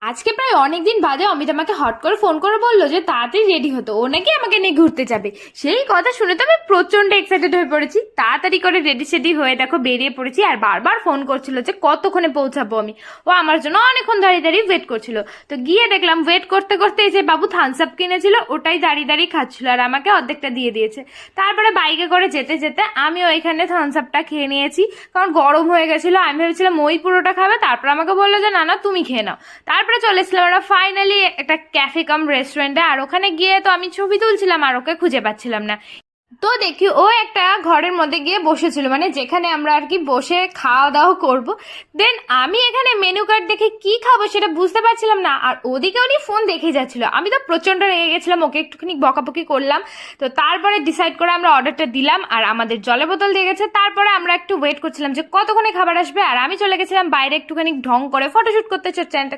আজকে প্রায় অনেকদিন বাদে অমিত আমাকে হট করে ফোন করে বললো যে তাড়াতাড়ি রেডি হতো, ও নাকি আমাকে নিয়ে ঘুরতে যাবে। সেই কথা শুনে তো আমি প্রচন্ড এক্সাইটেড হয়ে পড়েছি। তাড়াতাড়ি করে রেডি সেডি হয়ে দেখো বেরিয়ে পড়েছি, আর বারবার ফোন করছিল যে কতক্ষণে পৌঁছাবো আমি। ও আমার জন্য অনেকক্ষণ দাঁড়িয়ে দাঁড়িয়ে ওয়েট করছিল। তো গিয়ে দেখলাম ওয়েট করতে করতে এই যে বাবু থামস আপ কিনেছিল ওটাই দাঁড়িয়ে দাঁড়িয়ে খাচ্ছিল, আর আমাকে অর্ধেকটা দিয়ে দিয়েছে। তারপরে বাইকে করে যেতে যেতে আমি ওইখানে থামস আপটা খেয়ে নিয়েছি, কারণ গরম হয়ে গেছিল। আমি ভেবেছিলাম ওই পুরোটা খাবে, তারপর আমাকে বললো যে না না তুমি খেয়ে নাও। তারপরে চলে এসেছিলাম আমরা ফাইনালি একটা ক্যাফে কাম রেস্টুরেন্টে, আর ওখানে গিয়ে তো আমি ছবি তুলছিলাম আর ওকে খুঁজে পাচ্ছিলাম না। তো দেখি ও একটা ঘরের মধ্যে গিয়ে বসেছিল, মানে যেখানে আমরা আর কি বসে খাওয়া দাওয়া করব। দেন আমি এখানে মেনু কার্ড দেখে কি খাবো সেটা বুঝতে পারছিলাম না, আর ওদিকে উনি ফোন দেখে যাচ্ছিল। আমি তো প্রচন্ড রেগে গেছিলাম, ওকে একটুখানি বকাবকি করলাম। তো তারপরে ডিসাইড করে আমরা অর্ডারটা দিলাম, আর আমাদের জলের বোতল দিয়ে গেছে। তারপরে আমরা একটু ওয়েট করছিলাম যে কতক্ষণে খাবার আসবে, আর আমি চলে গেছিলাম বাইরে একটুখানি ঢং করে ফটোশুট করতে চ্যানেলটা